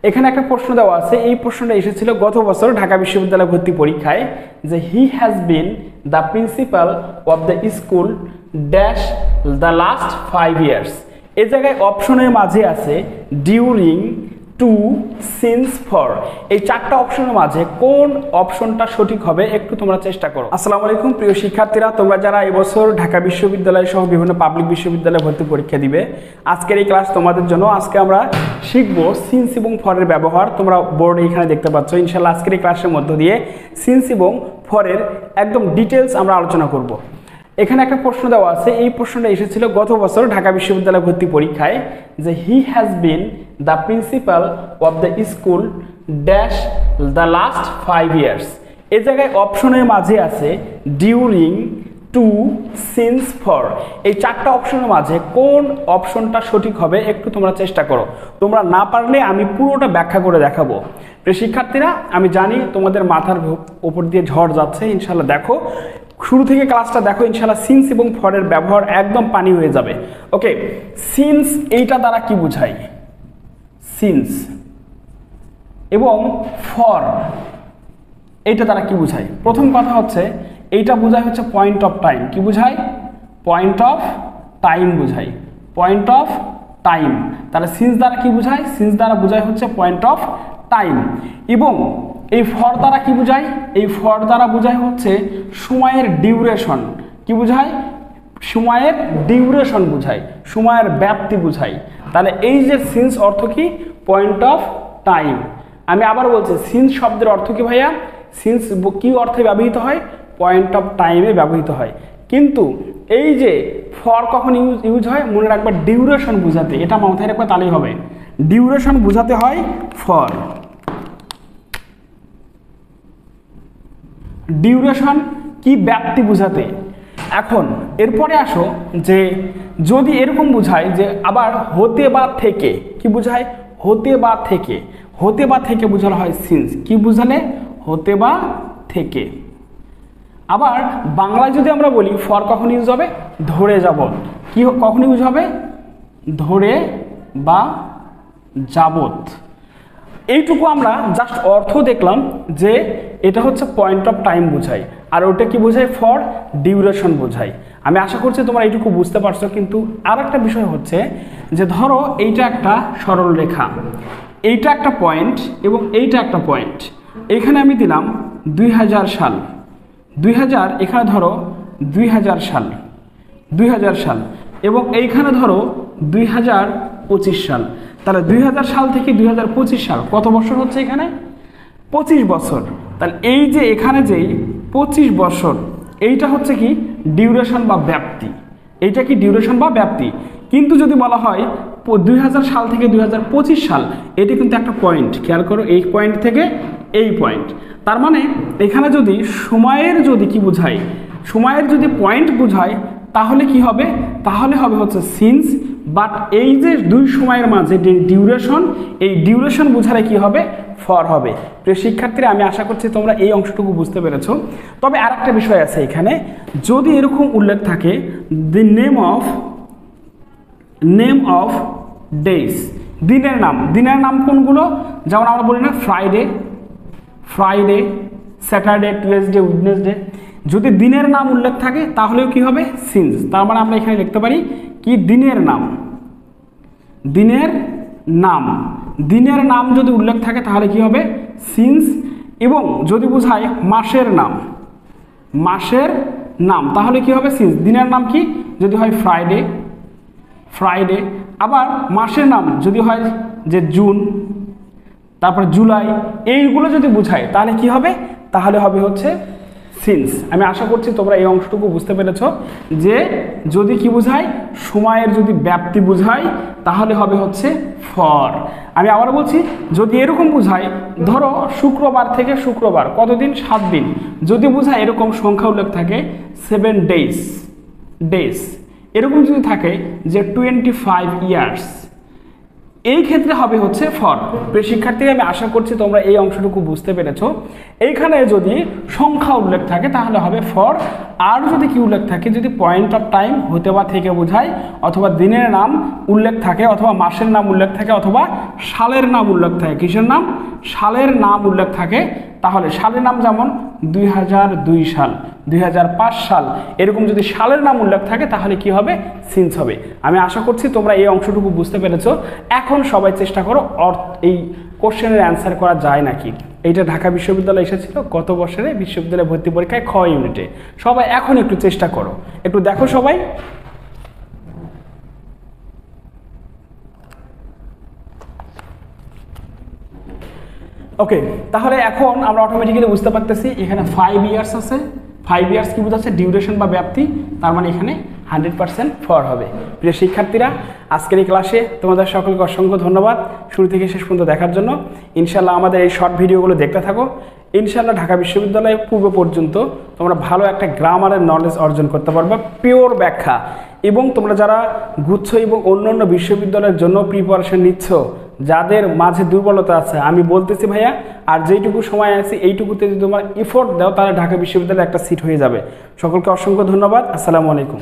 এখানে একটা প্রশ্ন দেওয়া আছে, এই প্রশ্নটা এসেছিল গত বছর ঢাকা বিশ্ববিদ্যালয় ভর্তি পরীক্ষায়, যে he has been the principal of the school dash the last 5 years। এই জায়গায় অপশনের মাঝে আছে ডিউরিং, টু, সিন্স, ফর। এই চারটা অপশনের মাঝে কোন অপশনটা সঠিক হবে একটু তোমরা চেষ্টা করো। আসসালামু আলাইকুম প্রিয় শিক্ষার্থীরা, তোমরা যারা এবছর ঢাকা বিশ্ববিদ্যালয় সহ বিভিন্ন পাবলিক বিশ্ববিদ্যালয়ে ভর্তি পরীক্ষা দিবে, আজকের এই ক্লাস তোমাদের জন্য। আজকে আমরা শিখবো সিন্স এবং ফরের ব্যবহার। তোমরা বোর্ডে এখানে দেখতে পাচ্ছ। ইনশাআল্লাহ আজকের এই ক্লাসের মধ্য দিয়ে সিন্স এবং ফরের একদম ডিটেলস আমরা আলোচনা করব। এখানে একটা প্রশ্ন দেওয়া আছে, এই প্রশ্নটা এসেছিল গত বছর ঢাকা বিশ্ববিদ্যালয় ভর্তি পরীক্ষায়, যে he has been the principal of the school dash the last 5 years। এই জায়গায় অপশনের মাঝে আছে ডিউরিং, টু, সিন্স, ফর। এই চারটা অপশনের মাঝে কোন অপশনটা সঠিক হবে একটু তোমরা চেষ্টা করো। তোমরা না পারলে আমি পুরোটা ব্যাখ্যা করে দেখাবো। প্রিয় শিক্ষার্থীরা, আমি জানি তোমাদের মাথার উপর দিয়ে ঝড় যাচ্ছে। ইনশাআল্লাহ দেখো, শুরু থেকে ক্লাসটা দেখো, ইনশাআল্লাহ সিন্স এবং ফরের ব্যবহার একদম পানি হয়ে যাবে। ওকে, সিন্স এইটা দ্বারা কি বোঝায়? সিন্স এবং ফর এইটা দ্বারা কি বোঝায়? প্রথম কথা হচ্ছে এইটা বোঝায় হচ্ছে পয়েন্ট অফ টাইম। কি বোঝায়? পয়েন্ট অফ টাইম বোঝায়। Point of time. তাহলে সিন্স দ্বারা কি বোঝায়? সিন্স দ্বারা বোঝায় হচ্ছে পয়েন্ট অফ টাইম। এবং এই ফর দ্বারা কি বোঝায়? এই ফর দ্বারা বোঝায় হচ্ছে সময়ের ডিউরেশন। কি বোঝায়? সময়ের ডিউরেশন বোঝায়, সময়ের ব্যাপ্তি বোঝায়। তাহলে এই যে সিন্স অর্থ কি? Point of time. আমি আবার বলছি, সিন্স শব্দের অর্থ কি ভাইয়া? সিন্স কি অর্থে ব্যবহৃত হয়? পয়েন্ট অফ টাইমে ব্যবহৃত হয়। কিন্তু এই যে ফর কখন ইউজ হয়? মনে রাখবা ডিউরেশন বোঝাতে। এটা মাথায় রাখবা, তাহলেই হবে। ডিউরেশন বোঝাতে হয় ফর। ডিউরেশন কি? ব্যাপ্তি বোঝাতে। এখন এরপরে আসো, যে যদি এরকম বোঝায় যে আবার হতে বা থেকে, কি বোঝায়? হতে বা থেকে। হতে বা থেকে বোঝানো হয় সিন্স। কি বোঝালে? হতে বা থেকে। আবার বাংলায় যদি আমরা বলি ফর কখন ইউজ হবে? ধরে যাবত। কি কখন ইউজ হবে? ধরে বা যাবত। এইটুকু আমরা জাস্ট অর্থ দেখলাম যে এটা হচ্ছে পয়েন্ট অফ টাইম বোঝায়, আর ওটা কি বোঝায়? ফর ডিউরেশন বোঝায়। আমি আশা করছি তোমরা এইটুকু বুঝতে পারছো। কিন্তু আর একটা বিষয় হচ্ছে যে ধরো এইটা একটা সরল রেখা, এইটা একটা পয়েন্ট এবং এইটা একটা পয়েন্ট। এখানে আমি দিলাম 2000 সাল। 2000 এখানে ধরো 2000 সাল, 2000 সাল, এবং এইখানে ধরো 2025 সাল। তাহলে 2000 সাল থেকে 2025 সাল কত বছর হচ্ছে? এখানে 25 বছর। তাহলে এই যে এখানে যেই 25 বছর, এইটা হচ্ছে কি? ডিউরেশন বা ব্যাপ্তি। এইটা কি? ডিউরেশন বা ব্যাপ্তি। কিন্তু যদি বলা হয় 2000 সাল থেকে 2025 সাল, এটা কিন্তু একটা পয়েন্ট। খেয়াল করো, এই পয়েন্ট থেকে এই পয়েন্ট। তার মানে এখানে যদি সময়ের যদি কি বোঝায়? সময়ের যদি পয়েন্ট বোঝায়, তাহলে কি হবে? তাহলে হবে হচ্ছে সিন্স। বাট এই যে দুই সময়ের মাঝে ডিউরেশন, এই ডিউরেশন বোঝালে কি হবে? ফর হবে। প্রিয় শিক্ষার্থীরা, আমি আশা করছি তোমরা এই অংশটুকু বুঝতে পেরেছো। তবে আর একটা বিষয় আছে এখানে, যদি এরকম উল্লেখ থাকে দি নেম অফ ডেজ, দিনের নাম। দিনের নাম কোনগুলো? যেমন আমরা বলি না ফ্রাইডে, স্যাটারডে, টুয়েসডে, ওয়েডনেসডে। যদি দিনের নাম উল্লেখ থাকে তাহলেও কি হবে? সিন্স। তার মানে আমরা এখানে লিখতে পারি কি? দিনের নাম। দিনের নাম। দিনের নাম যদি উল্লেখ থাকে তাহলে কি হবে? সিন্স। এবং যদি বোঝায় মাসের নাম, মাসের নাম, তাহলে কি হবে? সিন্স। দিনের নাম কি? যদি হয় ফ্রাইডে। আবার মাসের নাম যদি হয় যে জুন, তারপরে জুলাই, এইগুলো যদি বোঝায় তাহলে কি হবে? তাহলে হবে হচ্ছে সিন্স। আমি আশা করছি তোমরা এই অংশটুকু বুঝতে পেরেছ, যে যদি কি বোঝায়? সময়ের যদি ব্যাপ্তি বোঝায় তাহলে হবে হচ্ছে ফর। আমি আবার বলছি, যদি এরকম বোঝায়, ধরো শুক্রবার থেকে শুক্রবার কতদিন? 7 দিন। যদি বোঝায় এরকম সংখ্যা উল্লেখ থাকে 7 ডেজ, এরকম যদি থাকে যে 25 ইয়ার্স, এই ক্ষেত্রে হবে হচ্ছে ফর। প্রিয় শিক্ষার্থীরা, আমি আশা করছি তোমরা এই অংশটুকু বুঝতে পেরেছো। এইখানে যদি সংখ্যা উল্লেখ থাকে তাহলে হবে ফর, আর যদি কি উল্লেখ থাকে, যদি পয়েন্ট অফ টাইম হতে বা থেকে বোঝায়, অথবা দিনের নাম উল্লেখ থাকে, অথবা মাসের নাম উল্লেখ থাকে, অথবা সালের নাম উল্লেখ থাকে। কিসের নাম? সালের নাম উল্লেখ থাকে। তাহলে সালের নাম যেমন 2002 সাল, 2005 সাল, এরকম যদি সালের নাম উল্লেখ থাকে তাহলে কি হবে? সিন্স হবে। আমি আশা করছি তোমরা এই অংশটুকু বুঝতে পেরেছো। এখন সবাই চেষ্টা করো এই কোশ্চেনের অ্যান্সার করা যায় নাকি। এইটা ঢাকা বিশ্ববিদ্যালয়ে এসেছিল গত বছরে বিশ্ববিদ্যালয় ভর্তি পরীক্ষায় খ ইউনিটে। সবাই এখন একটু চেষ্টা করো, একটু দেখো সবাই। ওকে, তাহলে এখন আমরা অটোমেটিক্যালি বুঝতে পারতেছি এখানে 5 ইয়ার্স আছে। 5 ইয়ার্স কি বোঝাচ্ছে? ডিউরেশন বা ব্যাপ্তি, তার মানে এখানে 100% ফর হবে। প্রিয় শিক্ষার্থীরা, আজকের এই ক্লাসে তোমাদের সকলকে অসংখ্য ধন্যবাদ শুরু থেকে শেষ পর্যন্ত দেখার জন্য। ইনশাল্লাহ আমাদের এই শর্ট ভিডিওগুলো দেখতে থাকো। ইনশাল্লাহ ঢাকা বিশ্ববিদ্যালয়ে পূর্ব পর্যন্ত তোমরা ভালো একটা গ্রামারের নলেজ অর্জন করতে পারবে, পিওর ব্যাখ্যা। এবং তোমরা যারা গুচ্ছ এবং অন্যান্য বিশ্ববিদ্যালয়ের জন্য প্রিপারেশন নিচ্ছ, যাদের মাঝে দুর্বলতা আছে, আমি বলতেছি ভাইয়া, আর যেইটুকু সময় আছে এইটুকুতে যদি তোমরা এফোর্ট দাও তাহলে ঢাকা বিশ্ববিদ্যালয়ে একটা সিট হয়ে যাবে। সকলকে অসংখ্য ধন্যবাদ। আসসালামু আলাইকুম।